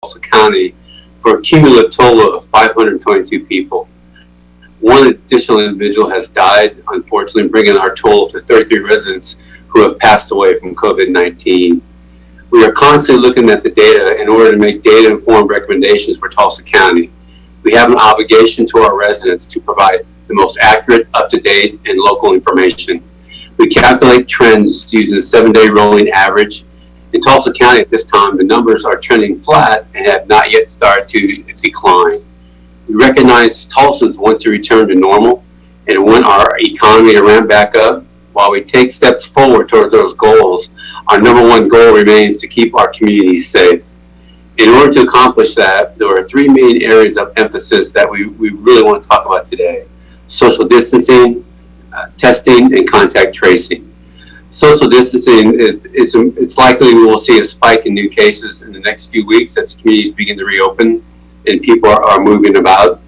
Tulsa County for a cumulative total of 522 people. One additional individual has died, unfortunately, bringing our total to 33 residents who have passed away from COVID-19. We are constantly looking at the data in order to make data-informed recommendations for Tulsa County. We have an obligation to our residents to provide the most accurate, up-to-date, and local information. We calculate trends using a 7-day rolling average. In Tulsa County at this time, the numbers are trending flat and have not yet started to decline. We recognize Tulsans want to return to normal and want our economy to ramp back up. While we take steps forward towards those goals, our number one goal remains to keep our communities safe. In order to accomplish that, there are three main areas of emphasis that we really want to talk about today: social distancing, testing, and contact tracing. Social distancing, it's likely we will see a spike in new cases in the next few weeks as communities begin to reopen and people are moving about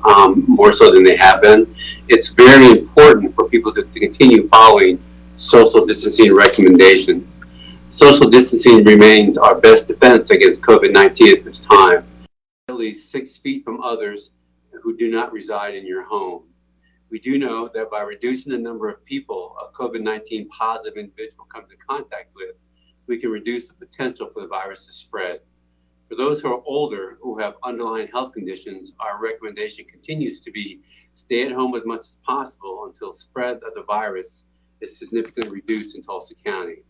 more so than they have been. It's very important for people to continue following social distancing recommendations. Social distancing remains our best defense against COVID-19 at this time. At least 6 feet from others who do not reside in your home. We do know that by reducing the number of people a COVID-19 positive individual comes in contact with, we can reduce the potential for the virus to spread. For those who are older, who have underlying health conditions, our recommendation continues to be stay at home as much as possible until spread of the virus is significantly reduced in Tulsa County.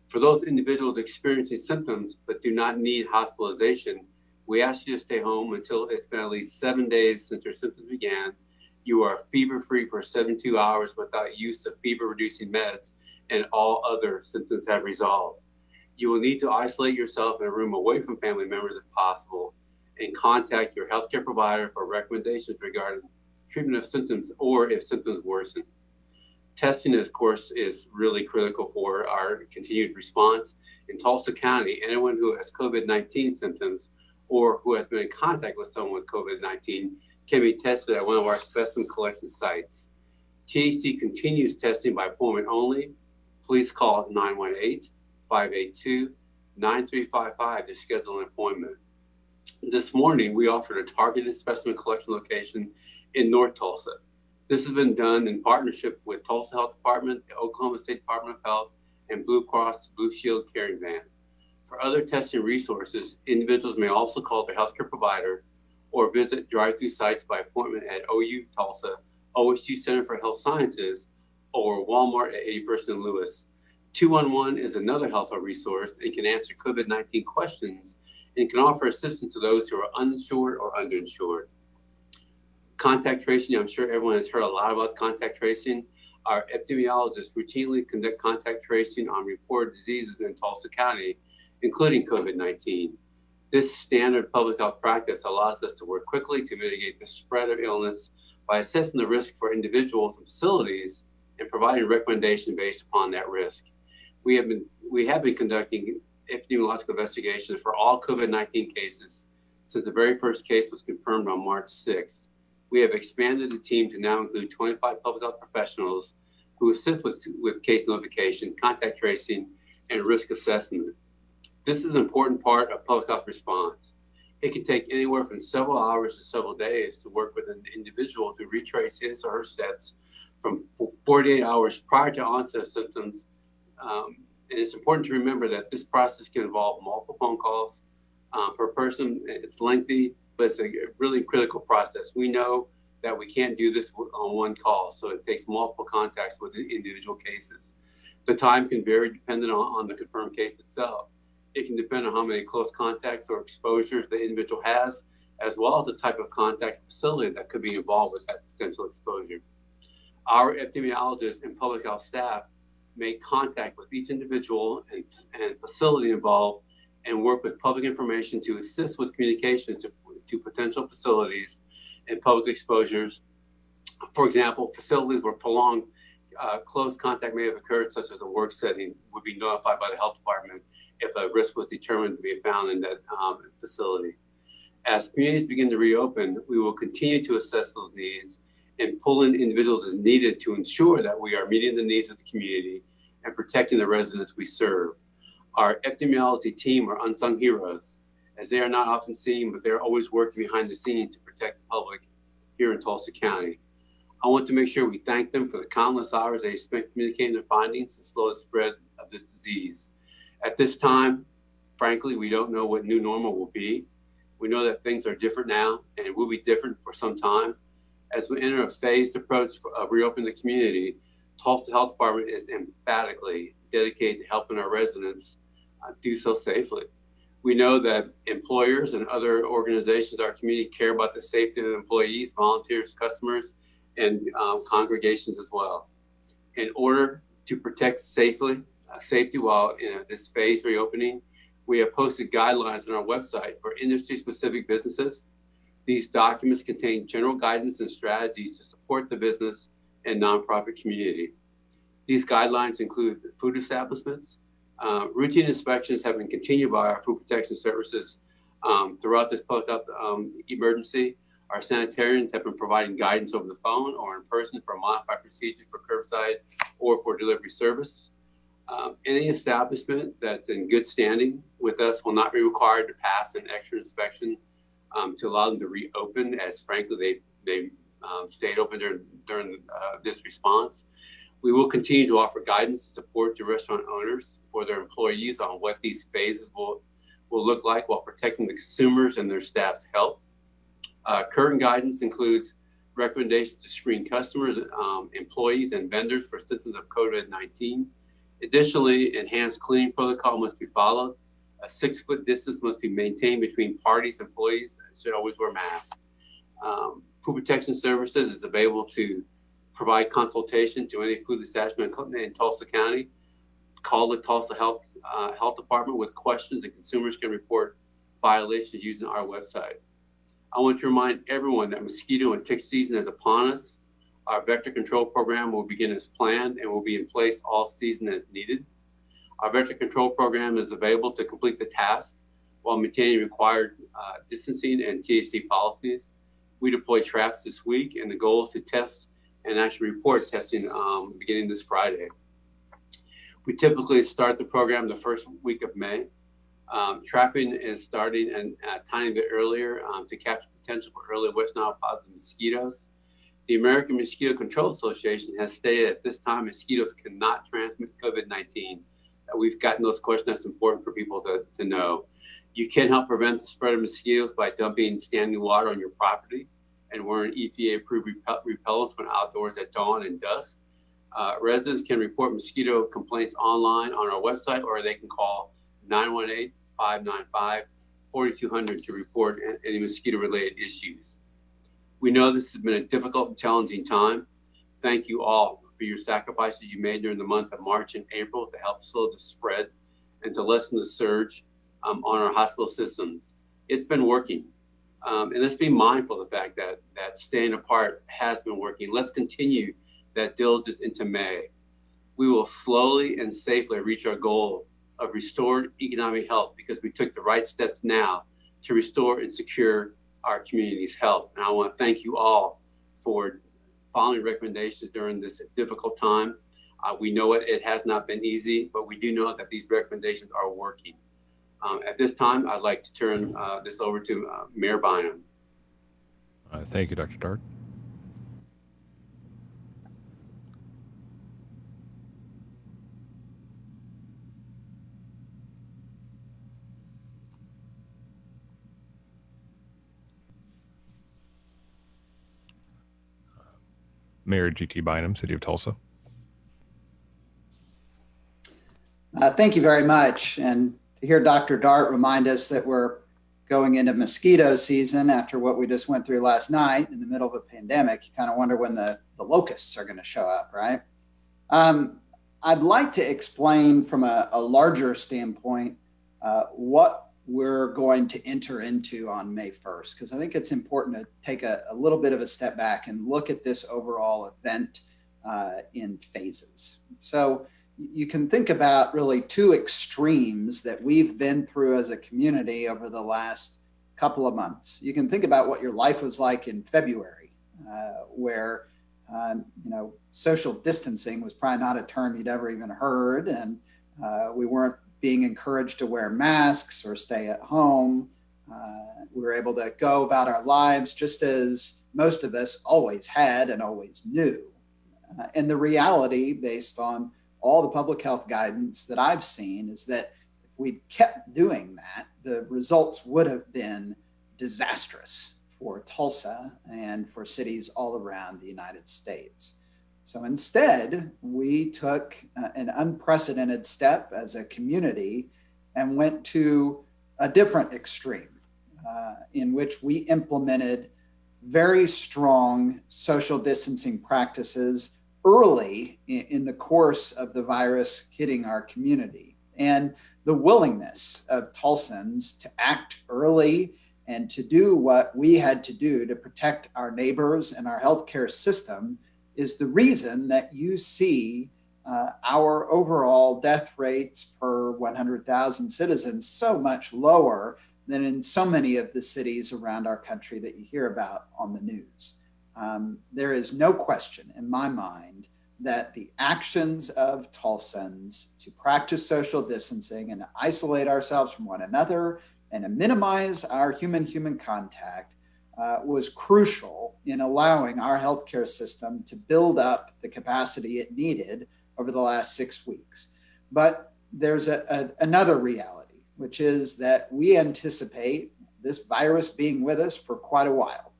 For those individuals experiencing symptoms but do not need hospitalization, we ask you to stay home until it's been at least 7 days since your symptoms began. You are fever-free for 72 hours without use of fever-reducing meds, and all other symptoms have resolved. You will need to isolate yourself in a room away from family members if possible, and contact your healthcare provider for recommendations regarding treatment of symptoms or if symptoms worsen. Testing, of course, is really critical for our continued response. In Tulsa County, anyone who has COVID-19 symptoms or who has been in contact with someone with COVID-19 can be tested at one of our specimen collection sites. THC continues testing by appointment only. Please call 918-582-9355 to schedule an appointment. This morning, we offered a targeted specimen collection location in North Tulsa. This has been done in partnership with Tulsa Health Department, the Oklahoma State Department of Health, and Blue Cross Blue Shield Caring Van. For other testing resources, individuals may also call their healthcare provider or visit drive-through sites by appointment at OU Tulsa, OSU Center for Health Sciences, or Walmart at 81st and Lewis. 211 is another health resource and can answer COVID-19 questions and can offer assistance to those who are uninsured or underinsured. Contact tracing, I'm sure everyone has heard a lot about contact tracing. Our epidemiologists routinely conduct contact tracing on reported diseases in Tulsa County, including COVID-19. This standard public health practice allows us to work quickly to mitigate the spread of illness by assessing the risk for individuals and facilities and providing recommendations based upon that risk. We have been conducting epidemiological investigations for all COVID-19 cases since the very first case was confirmed on March 6th. We have expanded the team to now include 25 public health professionals who assist with case notification, contact tracing, and risk assessment. This is an important part of public health response. It can take anywhere from several hours to several days to work with an individual to retrace his or her steps from 48 hours prior to onset of symptoms. And it's important to remember that this process can involve multiple phone calls per person. It's lengthy, but it's a really critical process. We know that we can't do this on one call, so it takes multiple contacts with individual cases. The time can vary depending on the confirmed case itself. It can depend on how many close contacts or exposures the individual has, as well as the type of contact facility that could be involved with that potential exposure. Our epidemiologists and public health staff make contact with each individual and facility involved and work with public information to assist with communications to potential facilities and public exposures. For example, facilities where prolonged close contact may have occurred, such as a work setting, would be notified by the health department if a risk was determined to be found in that facility. As communities begin to reopen, we will continue to assess those needs and pull in individuals as needed to ensure that we are meeting the needs of the community and protecting the residents we serve. Our epidemiology team are unsung heroes. as they are not often seen, but they're always working behind the scenes to protect the public here in Tulsa County. I want to make sure we thank them for the countless hours they spent communicating their findings to slow the spread of this disease. At this time, frankly, we don't know what new normal will be. We know that things are different now and will be different for some time. As we enter a phased approach of reopening the community, Tulsa Health Department is emphatically dedicated to helping our residents do so safely. We know that employers and other organizations in our community care about the safety of employees, volunteers, customers, and congregations as well. In order to protect safety while in this phased reopening, we have posted guidelines on our website for industry-specific businesses. These documents contain general guidance and strategies to support the business and nonprofit community. These guidelines include food establishments. Routine inspections have been continued by our food protection services throughout this public health emergency. Our sanitarians have been providing guidance over the phone or in person for modified procedures for curbside or for delivery service. Any establishment that's in good standing with us will not be required to pass an extra inspection to allow them to reopen, as frankly they stayed open during this response. We will continue to offer guidance and support to restaurant owners for their employees on what these phases will look like while protecting the consumers and their staff's health. Current guidance includes recommendations to screen customers, employees, and vendors for symptoms of COVID-19. Additionally, enhanced cleaning protocol must be followed. A 6-foot distance must be maintained between parties. Employees should always wear masks. Food Protection Services is available to provide consultation to any food establishment in Tulsa County. Call the Tulsa Health Department with questions, and consumers can report violations using our website. I want to remind everyone that mosquito and tick season is upon us. Our vector control program will begin as planned and will be in place all season as needed. Our vector control program is available to complete the task while maintaining required distancing and THC policies. We deploy traps this week, and the goal is to test and actually report testing beginning this Friday. We typically start the program the first week of May. Trapping is starting a tiny bit earlier to capture potential for early West Nile positive mosquitoes. The American Mosquito Control Association has stated at this time mosquitoes cannot transmit COVID-19. We've gotten those questions. That's important for people to know. You can help prevent the spread of mosquitoes by dumping standing water on your property and wearing EPA-approved repellents when outdoors at dawn and dusk. Residents can report mosquito complaints online on our website, or they can call 918-595-4200 to report any mosquito-related issues. We know this has been a difficult and challenging time. Thank you all for your sacrifices you made during the month of March and April to help slow the spread and to lessen the surge on our hospital systems. It's been working. And let's be mindful of the fact that staying apart has been working. Let's continue that diligence into May. We will slowly and safely reach our goal of restored economic health because we took the right steps now to restore and secure our community's health. And I want to thank you all for following recommendations during this difficult time. We know it has not been easy, but we do know that these recommendations are working. At this time, I'd like to turn this over to Mayor Bynum. Thank you, Dr. Dart. Mayor G.T. Bynum, City of Tulsa. Thank you very much. And to hear Dr. Dart remind us that we're going into mosquito season after what we just went through last night in the middle of a pandemic, you kind of wonder when the locusts are going to show up, right? I'd like to explain from a larger standpoint what we're going to enter into on May 1st, because I think it's important to take a little bit of a step back and look at this overall event in phases. So you can think about really two extremes that we've been through as a community over the last couple of months. You can think about what your life was like in February, where social distancing was probably not a term you'd ever even heard, and we weren't being encouraged to wear masks or stay at home. We were able to go about our lives just as most of us always had and always knew. And the reality, based on all the public health guidance that I've seen, is that if we kept doing that, the results would have been disastrous for Tulsa and for cities all around the United States. So instead, we took an unprecedented step as a community and went to a different extreme in which we implemented very strong social distancing practices early in the course of the virus hitting our community. And the willingness of Tulsans to act early and to do what we had to do to protect our neighbors and our healthcare system is the reason that you see our overall death rates per 100,000 citizens so much lower than in so many of the cities around our country that you hear about on the news. There is no question in my mind that the actions of Tulsans to practice social distancing and to isolate ourselves from one another and to minimize our human-human contact was crucial in allowing our healthcare system to build up the capacity it needed over the last 6 weeks. But there's another reality, which is that we anticipate this virus being with us for quite a while.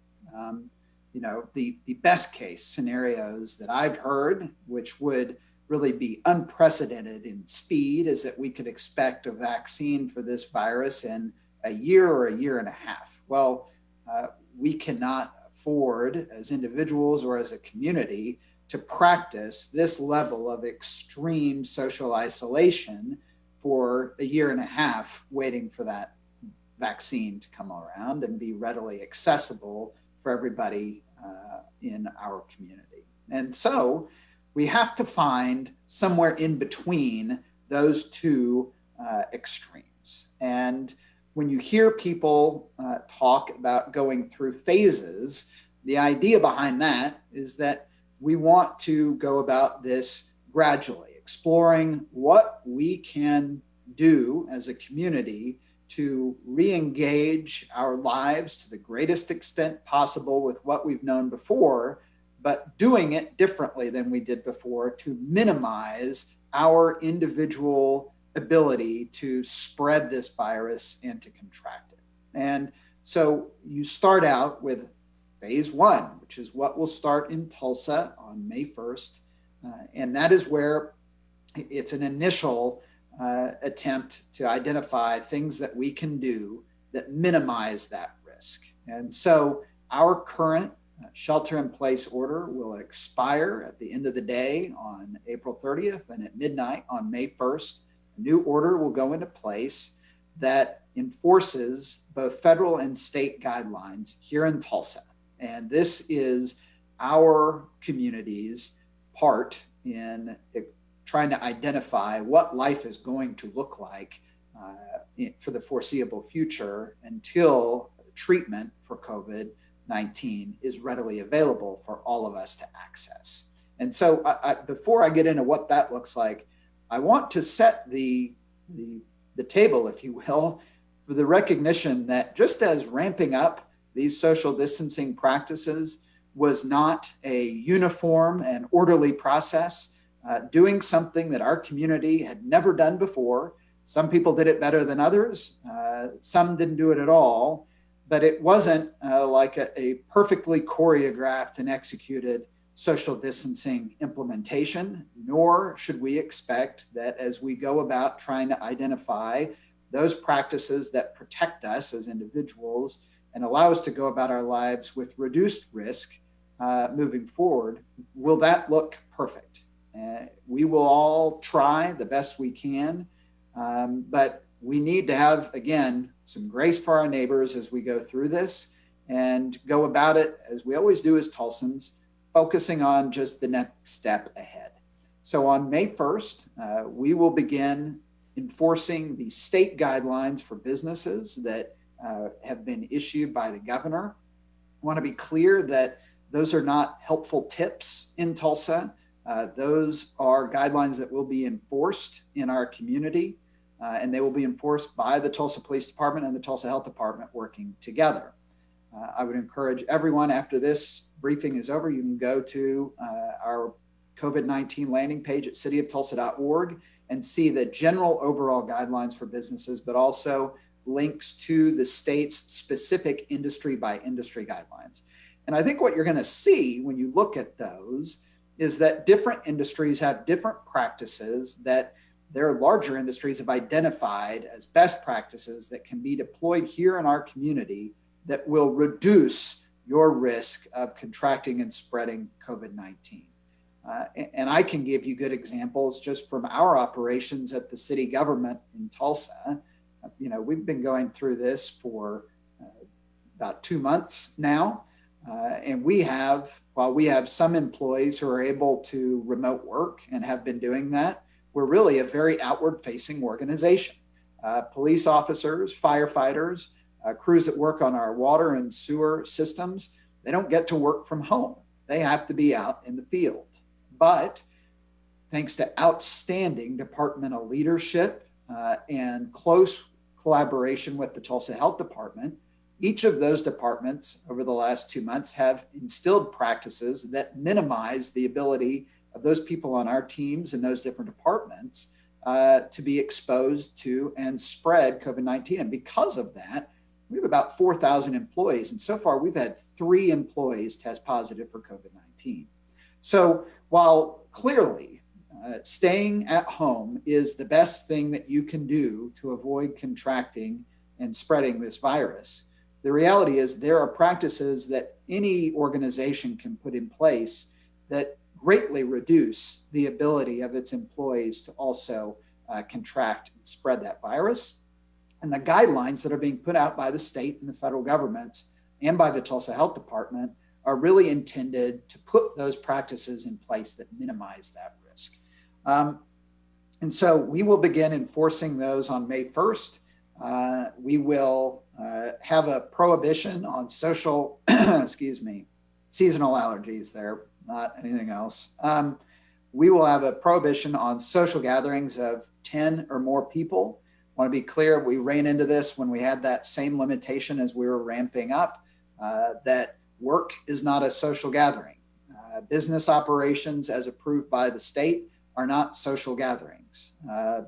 The best case scenarios that I've heard, which would really be unprecedented in speed, is that we could expect a vaccine for this virus in a year or a year and a half. Well, we cannot afford as individuals or as a community to practice this level of extreme social isolation for a year and a half, waiting for that vaccine to come around and be readily accessible for everybody in our community. And so we have to find somewhere in between those two extremes. And when you hear people talk about going through phases, the idea behind that is that we want to go about this gradually, exploring what we can do as a community to re-engage our lives to the greatest extent possible with what we've known before, but doing it differently than we did before to minimize our individual ability to spread this virus and to contract it. And so you start out with phase one, which is what will start in Tulsa on May 1st. And that is where it's an initial attempt to identify things that we can do that minimize that risk. And so our current shelter in place order will expire at the end of the day on April 30th, and at midnight on May 1st, a new order will go into place that enforces both federal and state guidelines here in Tulsa. And this is our community's part in trying to identify what life is going to look like for the foreseeable future until treatment for COVID-19 is readily available for all of us to access. And so before I get into what that looks like, I want to set the table, if you will, for the recognition that just as ramping up these social distancing practices was not a uniform and orderly process, doing something that our community had never done before. Some people did it better than others. Some didn't do it at all, but it wasn't like a perfectly choreographed and executed social distancing implementation, nor should we expect that as we go about trying to identify those practices that protect us as individuals and allow us to go about our lives with reduced risk moving forward, will that look perfect? We will all try the best we can, but we need to have, again, some grace for our neighbors as we go through this and go about it, as we always do as Tulsans, focusing on just the next step ahead. So on May 1st, we will begin enforcing the state guidelines for businesses that have been issued by the governor. I want to be clear that those are not helpful tips in Tulsa. Those are guidelines that will be enforced in our community. and they will be enforced by the Tulsa Police Department and the Tulsa Health Department working together. I would encourage everyone, after this briefing is over, you can go to our COVID-19 landing page at cityoftulsa.org and see the general overall guidelines for businesses, but also links to the state's specific industry by industry guidelines. And I think what you're going to see when you look at those is that different industries have different practices that their larger industries have identified as best practices that can be deployed here in our community that will reduce your risk of contracting and spreading COVID-19. And I can give you good examples just from our operations at the city government in Tulsa. We've been going through this for about 2 months now. And while we have some employees who are able to remote work and have been doing that, we're really a very outward facing organization. Police officers, firefighters, crews that work on our water and sewer systems, they don't get to work from home. They have to be out in the field. But thanks to outstanding departmental leadership and close collaboration with the Tulsa Health Department, each of those departments over the last 2 months have instilled practices that minimize the ability of those people on our teams and those different departments to be exposed to and spread COVID-19. And because of that, we have about 4,000 employees. And so far, we've had 3 employees test positive for COVID-19. So while clearly staying at home is the best thing that you can do to avoid contracting and spreading this virus, the reality is there are practices that any organization can put in place that greatly reduce the ability of its employees to also contract and spread that virus. And the guidelines that are being put out by the state and the federal governments and by the Tulsa Health Department are really intended to put those practices in place that minimize that risk. And so we will begin enforcing those on May 1st. We will have a prohibition on seasonal allergies there, not anything else. We will have a prohibition on social gatherings of 10 or more people. I want to be clear, we ran into this when we had that same limitation as we were ramping up, that work is not a social gathering. Business operations as approved by the state are not social gatherings.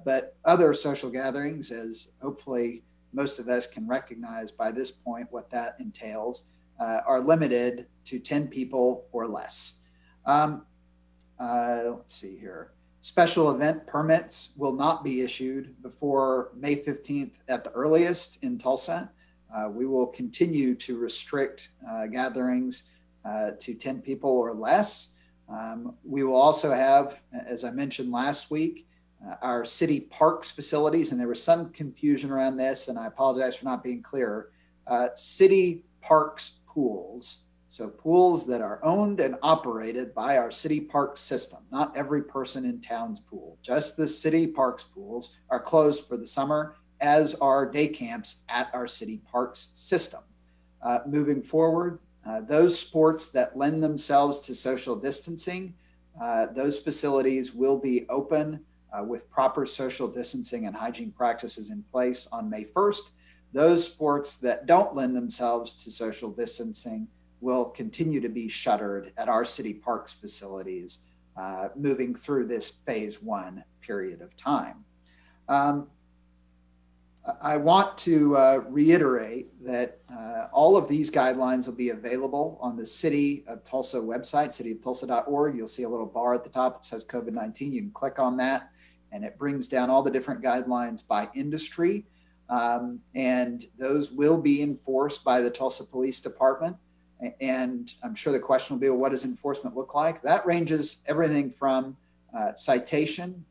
But other social gatherings, as hopefully most of us can recognize by this point what that entails, are limited to 10 people or less. Let's see here. Special event permits will not be issued before May 15th at the earliest in Tulsa. We will continue to restrict gatherings to 10 people or less. We will also have, as I mentioned last week, our city parks facilities, and there was some confusion around this, and I apologize for not being clear. City parks pools, so pools that are owned and operated by our city park system, not every person in town's pool, just the city parks pools are closed for the summer, as are day camps at our city parks system. Moving forward, those sports that lend themselves to social distancing, those facilities will be open with proper social distancing and hygiene practices in place on May 1st. Those sports that don't lend themselves to social distancing will continue to be shuttered at our city parks facilities moving through this phase 1 period of time. I want to reiterate that all of these guidelines will be available on the City of Tulsa website, cityoftulsa.org. You'll see a little bar at the top. It says COVID-19. You can click on that, and it brings down all the different guidelines by industry. And those will be enforced by the Tulsa Police Department. And I'm sure the question will be, well, what does enforcement look like? That ranges everything from citation,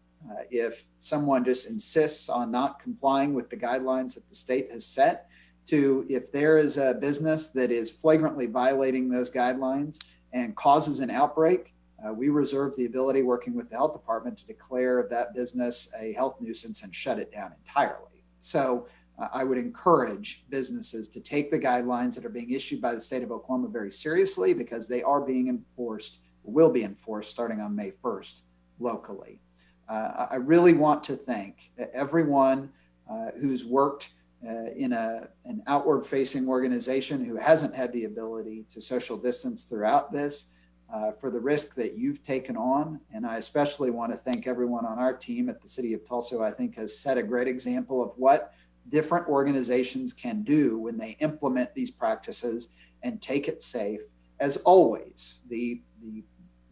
if someone just insists on not complying with the guidelines that the state has set, to if there is a business that is flagrantly violating those guidelines and causes an outbreak, we reserve the ability, working with the health department, to declare that business a health nuisance and shut it down entirely. So I would encourage businesses to take the guidelines that are being issued by the state of Oklahoma very seriously, because they are being enforced, will be enforced starting on May 1st locally. I really want to thank everyone who's worked in an outward facing organization who hasn't had the ability to social distance throughout this, for the risk that you've taken on. And I especially want to thank everyone on our team at the City of Tulsa, who I think has set a great example of what different organizations can do when they implement these practices and take it safe. As always, the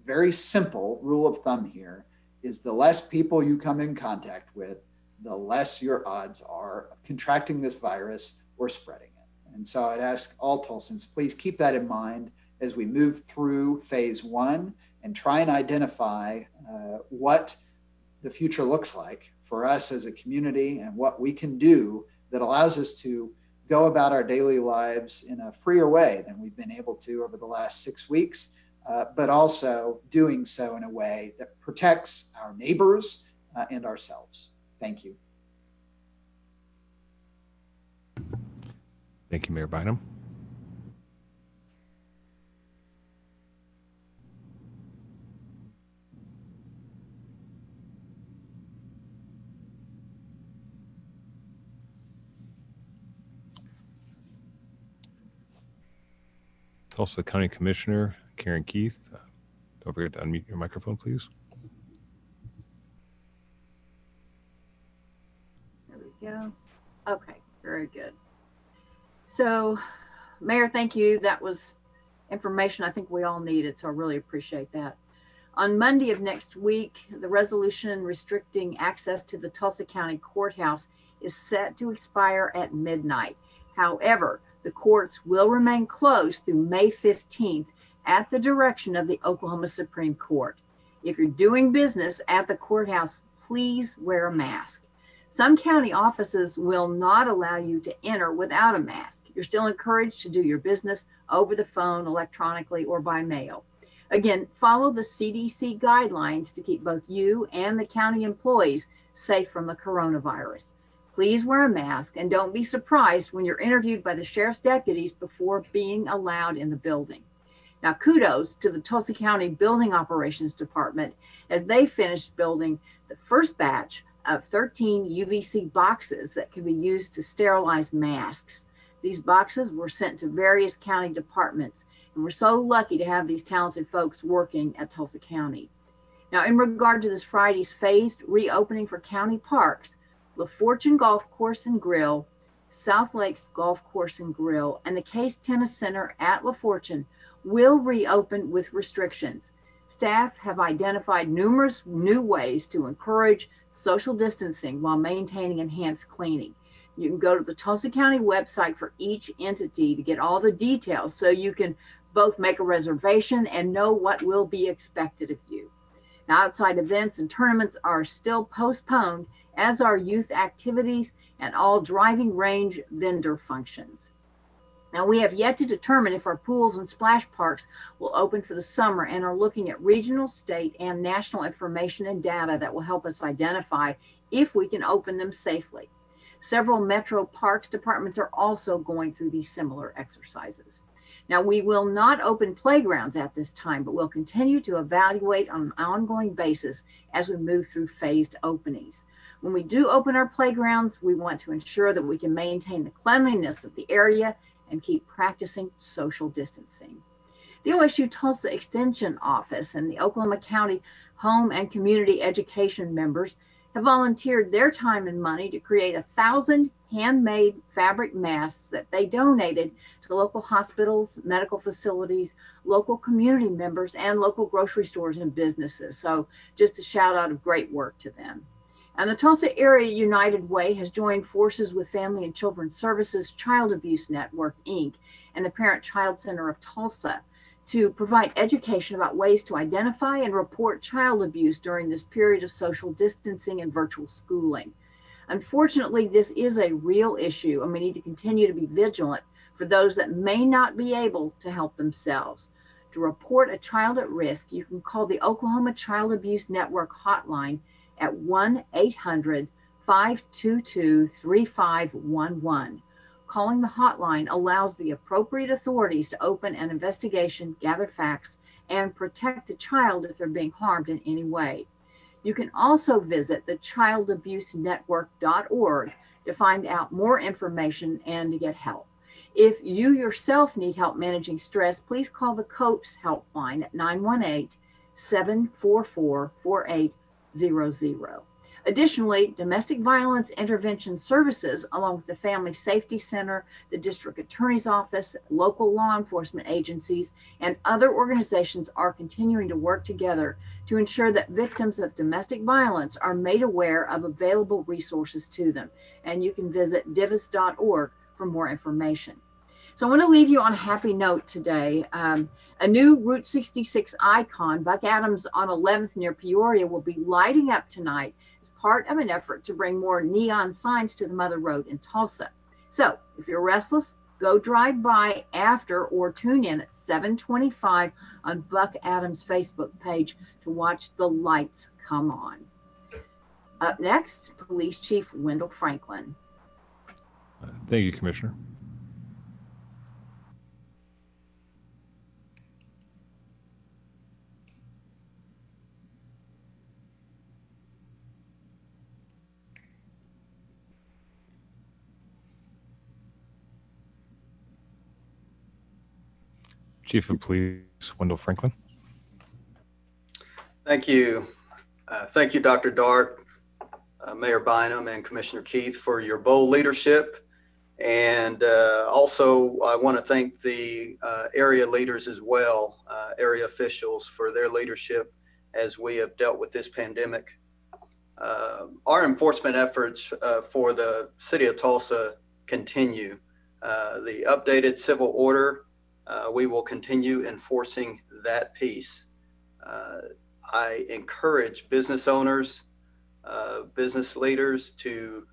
very simple rule of thumb here is the less people you come in contact with, the less your odds are of contracting this virus or spreading it. And so I'd ask all Tulsans, please keep that in mind as we move through phase one and try and identify what the future looks like for us as a community and what we can do that allows us to go about our daily lives in a freer way than we've been able to over the last 6 weeks, but also doing so in a way that protects our neighbors and ourselves. Thank you. Thank you, Mayor Bynum. Tulsa County Commissioner Karen Keith, don't forget to unmute your microphone, please. There we go. Okay, very good. So, Mayor, thank you. That was information I think we all needed, so I really appreciate that. On Monday of next week, the resolution restricting access to the Tulsa County Courthouse is set to expire at midnight. However, the courts will remain closed through May 15th at the direction of the Oklahoma Supreme Court. If you're doing business at the courthouse, please wear a mask. Some county offices will not allow you to enter without a mask. You're still encouraged to do your business over the phone, electronically, or by mail. Again, follow the CDC guidelines to keep both you and the county employees safe from the coronavirus. Please wear a mask and don't be surprised when you're interviewed by the sheriff's deputies before being allowed in the building. Now, kudos to the Tulsa County Building Operations Department as they finished building the first batch of 13 UVC boxes that can be used to sterilize masks. These boxes were sent to various county departments, and we're so lucky to have these talented folks working at Tulsa County. Now, in regard to this Friday's phased reopening for county parks, La Fortune Golf Course and Grill, South Lakes Golf Course and Grill, and the Case Tennis Center at La Fortune will reopen with restrictions. Staff have identified numerous new ways to encourage social distancing while maintaining enhanced cleaning. You can go to the Tulsa County website for each entity to get all the details so you can both make a reservation and know what will be expected of you. Now, outside events and tournaments are still postponed, as are youth activities and all driving range vendor functions. Now, we have yet to determine if our pools and splash parks will open for the summer and are looking at regional, state, and national information and data that will help us identify if we can open them safely. Several metro parks departments are also going through these similar exercises. Now, we will not open playgrounds at this time, but we'll continue to evaluate on an ongoing basis as we move through phased openings. When we do open our playgrounds, we want to ensure that we can maintain the cleanliness of the area and keep practicing social distancing. The OSU Tulsa Extension Office and the Oklahoma County Home and Community Education members have volunteered their time and money to create 1,000 handmade fabric masks that they donated to local hospitals, medical facilities, local community members, and local grocery stores and businesses. So just a shout out of great work to them. And the Tulsa Area United Way has joined forces with Family and Children's Services Child Abuse Network, Inc., and the Parent Child Center of Tulsa to provide education about ways to identify and report child abuse during this period of social distancing and virtual schooling. Unfortunately, this is a real issue, and we need to continue to be vigilant for those that may not be able to help themselves. To report a child at risk, you can call the Oklahoma Child Abuse Network hotline at 1-800-522-3511. Calling the hotline allows the appropriate authorities to open an investigation, gather facts, and protect the child if they're being harmed in any way. You can also visit the childabusenetwork.org to find out more information and to get help. If you yourself need help managing stress, please call the COPES helpline at 918-744-4800. Additionally, domestic violence intervention services, along with the Family Safety Center, the District Attorney's Office, local law enforcement agencies, and other organizations are continuing to work together to ensure that victims of domestic violence are made aware of available resources to them. And you can visit divas.org for more information. So I want to leave you on a happy note today. A new Route 66 icon, Buck Adams on 11th near Peoria, will be lighting up tonight as part of an effort to bring more neon signs to the Mother Road in Tulsa. So if you're restless, go drive by after or tune in at 7:25 on Buck Adams' Facebook page to watch the lights come on. Up next, Police Chief Wendell Franklin. Thank you, Commissioner. Chief of Police Wendell Franklin. Thank you. Thank you, Dr. Dart, Mayor Bynum, and Commissioner Keith for your bold leadership. And also, I want to thank the area leaders as well, area officials, for their leadership as we have dealt with this pandemic. Our enforcement efforts for the city of Tulsa continue. The updated civil order, we will continue enforcing that piece. I encourage business owners, business leaders to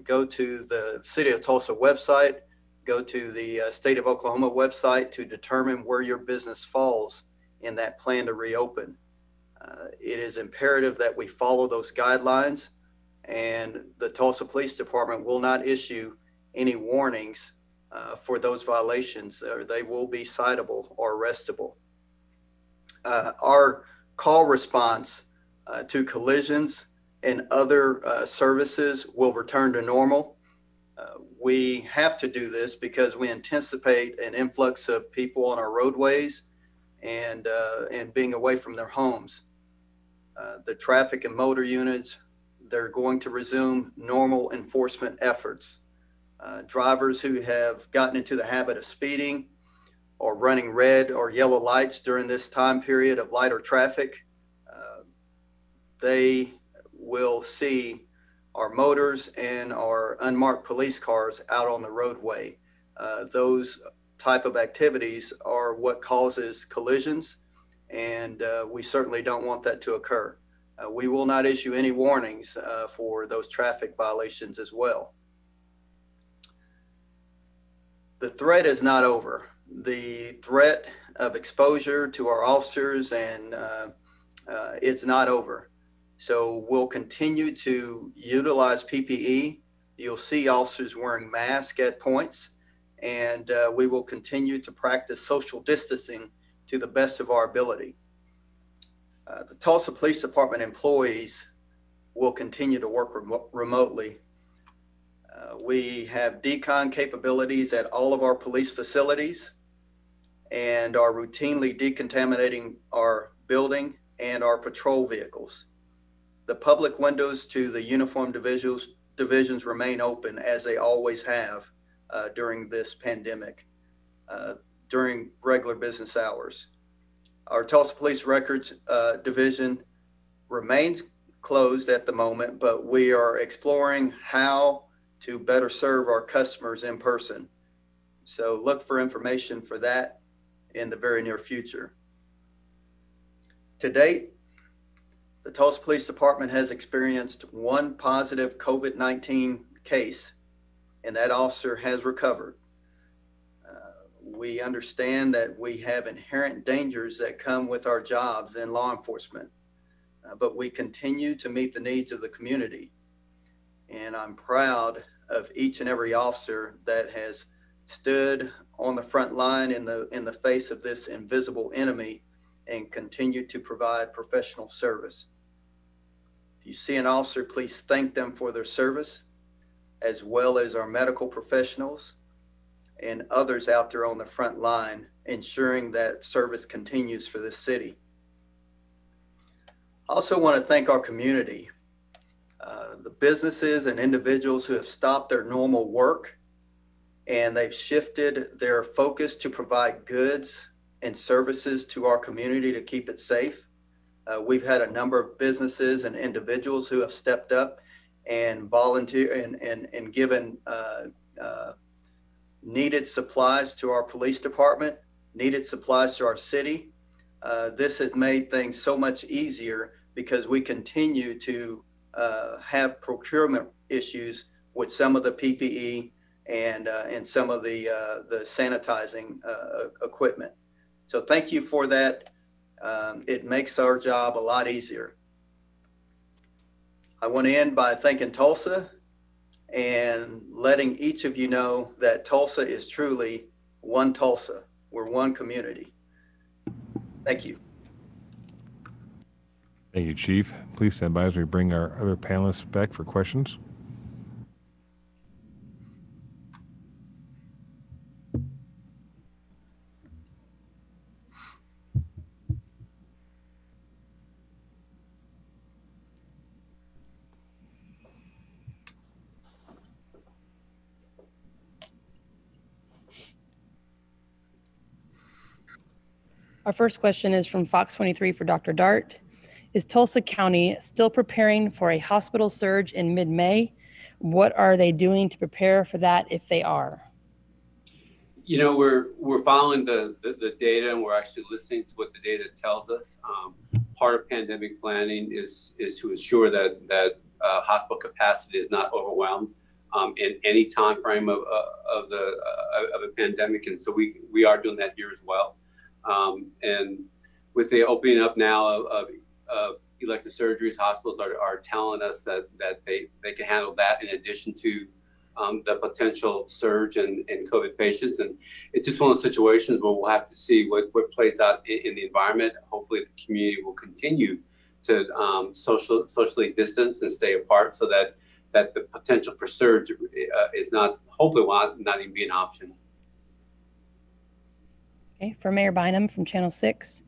go to the City of Tulsa website, go to the State of Oklahoma website to determine where your business falls in that plan to reopen. It is imperative that we follow those guidelines, and the Tulsa Police Department will not issue any warnings for those violations, or they will be citable or arrestable. Our call response to collisions and other services will return to normal. We have to do this because we anticipate an influx of people on our roadways and being away from their homes. The traffic and motor units, they're going to resume normal enforcement efforts. Drivers who have gotten into the habit of speeding or running red or yellow lights during this time period of lighter traffic, they will see our motors and our unmarked police cars out on the roadway. Those type of activities are what causes collisions, and we certainly don't want that to occur. We will not issue any warnings for those traffic violations as well. The threat is not over. The threat of exposure to our officers and it's not over. So we'll continue to utilize PPE. You'll see officers wearing masks at points, and we will continue to practice social distancing to the best of our ability. The Tulsa Police Department employees will continue to work remotely. We have decon capabilities at all of our police facilities and are routinely decontaminating our building and our patrol vehicles. The public windows to the uniformed divisions remain open, as they always have during this pandemic, during regular business hours. Our Tulsa Police Records Division remains closed at the moment, but we are exploring how to better serve our customers in person. So look for information for that in the very near future. To date, the Tulsa Police Department has experienced one positive COVID-19 case, and that officer has recovered. We understand that we have inherent dangers that come with our jobs in law enforcement, but we continue to meet the needs of the community. And I'm proud of each and every officer that has stood on the front line in the face of this invisible enemy and continue to provide professional service. If you see an officer, please thank them for their service, as well as our medical professionals and others out there on the front line, ensuring that service continues for this city. I also want to thank our community, the businesses and individuals who have stopped their normal work, and they've shifted their focus to provide goods and services to our community to keep it safe. We've had a number of businesses and individuals who have stepped up and volunteered and given needed supplies to our police department, needed supplies to our city. This has made things so much easier because we continue to have procurement issues with some of the PPE and some of the sanitizing equipment. So thank you for that. It makes our job a lot easier. I want to end by thanking Tulsa and letting each of you know that Tulsa is truly one Tulsa. We're one community. Thank you. Thank you, Chief. Please stand by as we bring our other panelists back for questions. Our first question is from Fox 23 for Dr. Dart. Is Tulsa County still preparing for a hospital surge in mid-May? What are they doing to prepare for that if they are? You know, we're following the data, and we're actually listening to what the data tells us. Part of pandemic planning is to ensure that hospital capacity is not overwhelmed in any time frame of a pandemic, and so we are doing that here as well. And with the opening up now of elective surgeries, hospitals are telling us that they can handle that in addition to the potential surge in COVID patients. And it's just one of those situations where we'll have to see what plays out in the environment. Hopefully the community will continue to socially distance and stay apart so that the potential for surge is hopefully will not even be an option. Okay, for Mayor Bynum from Channel 6.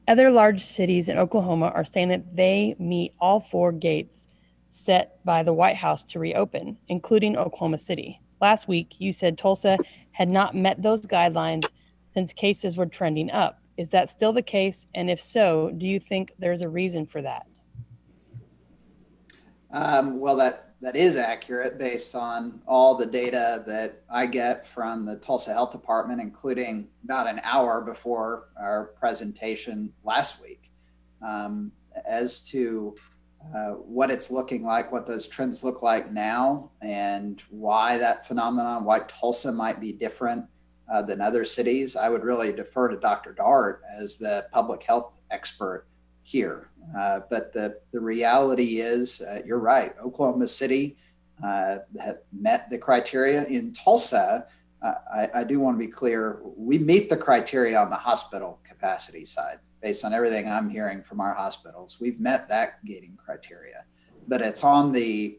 Other large cities in Oklahoma are saying that they meet all 4 gates set by the White House to reopen, including Oklahoma City. Last week, you said Tulsa had not met those guidelines since cases were trending up. Is that still the case? And if so, do you think there's a reason for that? Well, that is accurate based on all the data that I get from the Tulsa Health Department, including about an hour before our presentation last week. As to what it's looking like, what those trends look like now, and why that phenomenon, why Tulsa might be different than other cities, I would really defer to Dr. Dart as the public health expert here. But the reality is, you're right, Oklahoma City have met the criteria. In Tulsa, I do want to be clear, we meet the criteria on the hospital capacity side. Based on everything I'm hearing from our hospitals, we've met that gating criteria. But it's on the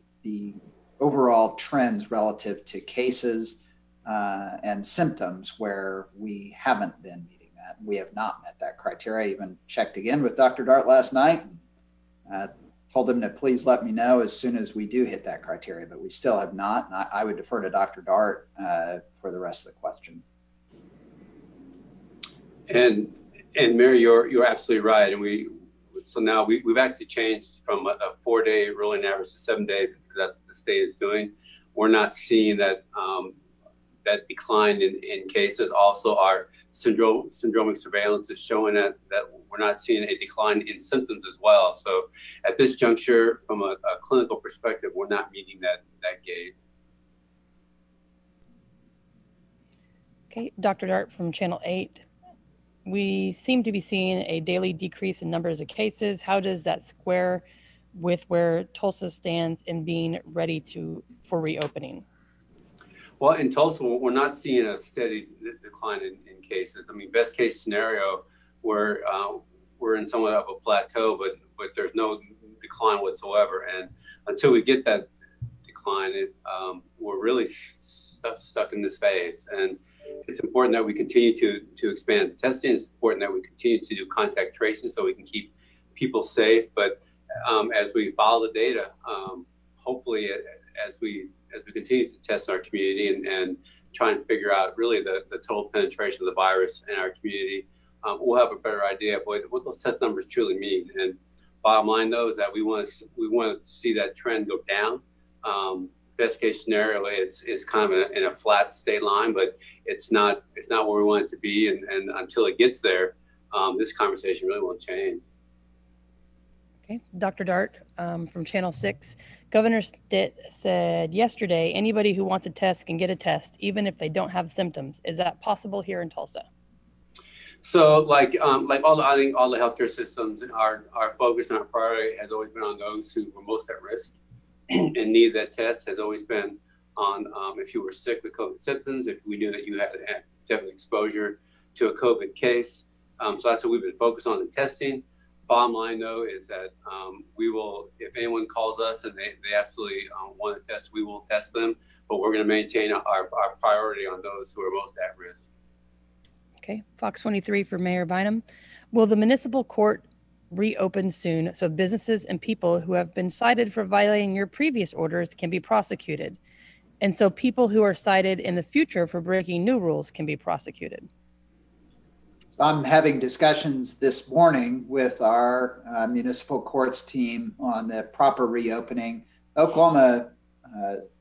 overall trends relative to cases and symptoms where we haven't been meeting that. We have not met that criteria. I even checked again with Dr. Dart last night and told him to please let me know as soon as we do hit that criteria, but we still have not. And I would defer to Dr. Dart for the rest of the question. And Mary, you're absolutely right. And so now we've actually changed from a 4-day rolling average to 7-day because that's what the state is doing. We're not seeing that decline in cases. Also, our syndromic surveillance is showing that we're not seeing a decline in symptoms as well. So at this juncture, from a clinical perspective, we're not meeting that gate. Okay, Dr. Dart from Channel 8. We seem to be seeing a daily decrease in numbers of cases. How does that square with where Tulsa stands in being ready for reopening? Well, in Tulsa, we're not seeing a steady decline in cases. I mean, best case scenario, we're in somewhat of a plateau, but there's no decline whatsoever. And until we get that decline, we're really stuck in this phase. And it's important that we continue to expand testing. It's important that we continue to do contact tracing so we can keep people safe. But as we follow the data, hopefully as we continue to test in our community and try and figure out really the total penetration of the virus in our community, we'll have a better idea of what those test numbers truly mean. And bottom line, though, is that we want to see that trend go down. Best case scenario, it's kind of in a flat state line, but it's not where we want it to be. And until it gets there, this conversation really won't change. Okay, Dr. Dart from Channel 6. Governor Stitt said yesterday, anybody who wants a test can get a test, even if they don't have symptoms. Is that possible here in Tulsa? So I think all the healthcare systems, our focus and our priority has always been on those who were most at risk and need that test. Has always been on if you were sick with COVID symptoms, if we knew that you had definite exposure to a COVID case. So that's what we've been focused on in testing. Bottom line, though, is that we will, if anyone calls us and they absolutely want to test, we will test them, but we're going to maintain our priority on those who are most at risk. Okay, Fox 23 for Mayor Bynum. Will the municipal court reopen soon so businesses and people who have been cited for violating your previous orders can be prosecuted? And so people who are cited in the future for breaking new rules can be prosecuted? So I'm having discussions this morning with our municipal courts team on the proper reopening. Oklahoma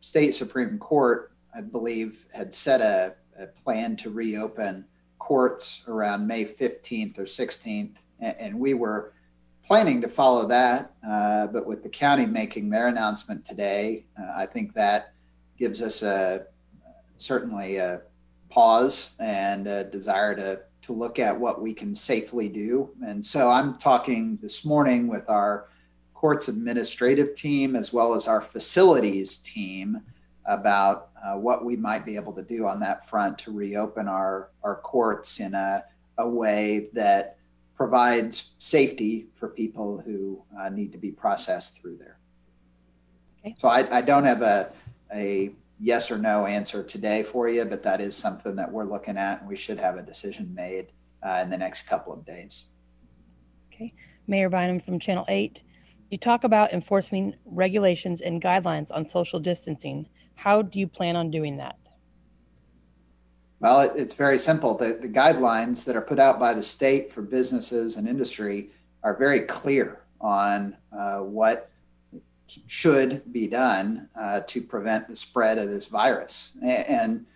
State Supreme Court, I believe, had set a plan to reopen courts around May 15th or 16th, and we were planning to follow that, but with the county making their announcement today, I think that gives us certainly a pause and a desire to look at what we can safely do. And so I'm talking this morning with our courts administrative team as well as our facilities team about what we might be able to do on that front to reopen our courts in a way that provides safety for people who need to be processed through there. Okay. So I don't have a yes or no answer today for you, but that is something that we're looking at, and we should have a decision made in the next couple of days. Okay. Mayor Bynum from Channel 8. You talk about enforcing regulations and guidelines on social distancing. How do you plan on doing that? Well, it's very simple. The guidelines that are put out by the state for businesses and industry are very clear on what should be done to prevent the spread of this virus. And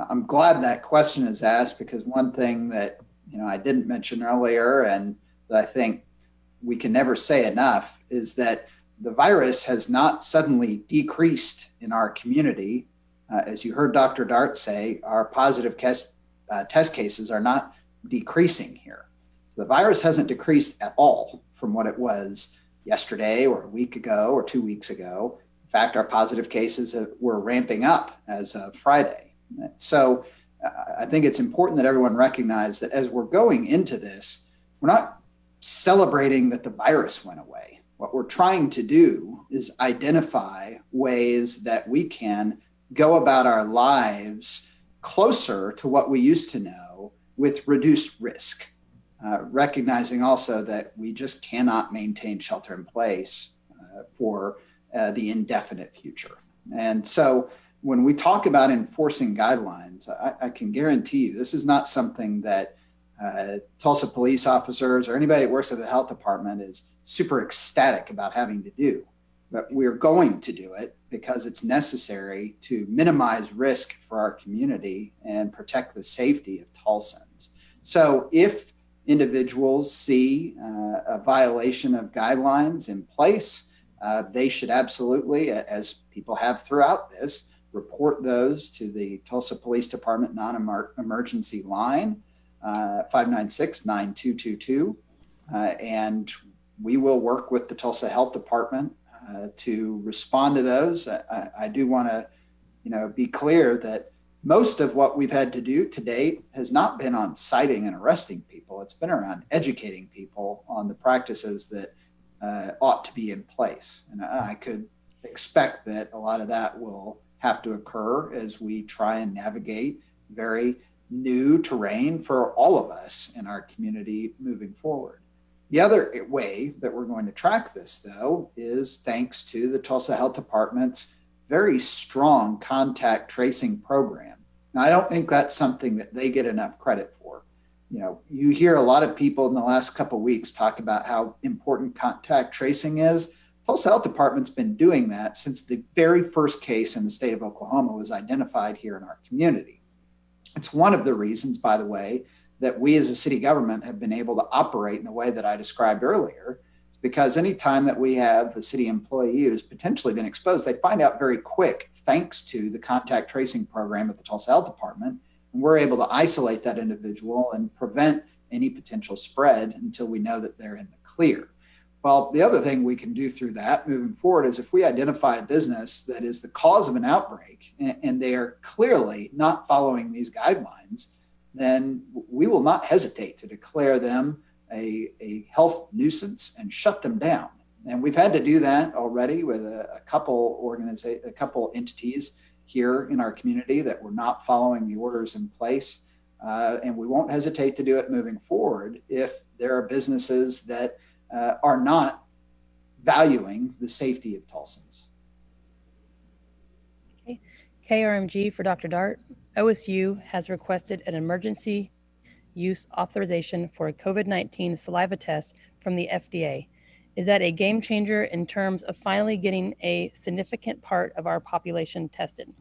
I'm glad that question is asked, because one thing that I didn't mention earlier and that I think we can never say enough is that the virus has not suddenly decreased in our community. As you heard Dr. Dart say, our positive test cases are not decreasing here. So the virus hasn't decreased at all from what it was yesterday or a week ago or 2 weeks ago. In fact, our positive cases were ramping up as of Friday. So I think it's important that everyone recognize that as we're going into this, we're not celebrating that the virus went away. What we're trying to do is identify ways that we can go about our lives closer to what we used to know with reduced risk, recognizing also that we just cannot maintain shelter in place for the indefinite future. And so when we talk about enforcing guidelines, I can guarantee you this is not something that Tulsa police officers or anybody that works at the health department is super ecstatic about having to do. But we're going to do it because it's necessary to minimize risk for our community and protect the safety of Tulsans. So if individuals see a violation of guidelines in place, they should absolutely, as people have throughout this, report those to the Tulsa Police Department non-emergency line, 596-9222. And we will work with the Tulsa Health Department to respond to those. I do want to, be clear that most of what we've had to do to date has not been on citing and arresting people. It's been around educating people on the practices that ought to be in place. And I could expect that a lot of that will have to occur as we try and navigate very new terrain for all of us in our community moving forward. The other way that we're going to track this, though, is thanks to the Tulsa Health Department's very strong contact tracing program. Now, I don't think that's something that they get enough credit for. You know, you hear a lot of people in the last couple of weeks talk about how important contact tracing is. Tulsa Health Department's been doing that since the very first case in the state of Oklahoma was identified here in our community. It's one of the reasons, by the way, that we as a city government have been able to operate in the way that I described earlier. It's because anytime that we have a city employee who's potentially been exposed, they find out very quick, thanks to the contact tracing program at the Tulsa Health Department. And we're able to isolate that individual and prevent any potential spread until we know that they're in the clear. Well, the other thing we can do through that moving forward is if we identify a business that is the cause of an outbreak and they are clearly not following these guidelines, then we will not hesitate to declare them a health nuisance and shut them down. And we've had to do that already with a couple entities here in our community that were not following the orders in place. And we won't hesitate to do it moving forward if there are businesses that are not valuing the safety of Tulsans. Okay. KRMG for Dr. Dart. OSU has requested an emergency use authorization for a COVID-19 saliva test from the FDA. Is that a game changer in terms of finally getting a significant part of our population tested?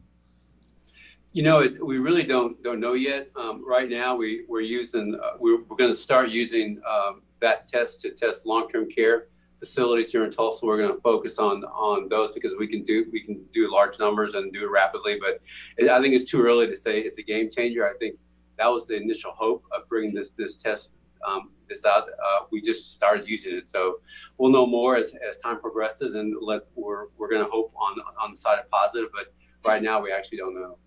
You know, we really don't know yet. Right now, we're going to start using that test to test long-term care facilities here in Tulsa. We're going to focus on those because we can do large numbers and do it rapidly. But I think it's too early to say it's a game changer. I think that was the initial hope of bringing this test this out. We just started using it, so we'll know more as time progresses, and we're going to hope on the side of positive. But right now, we actually don't know.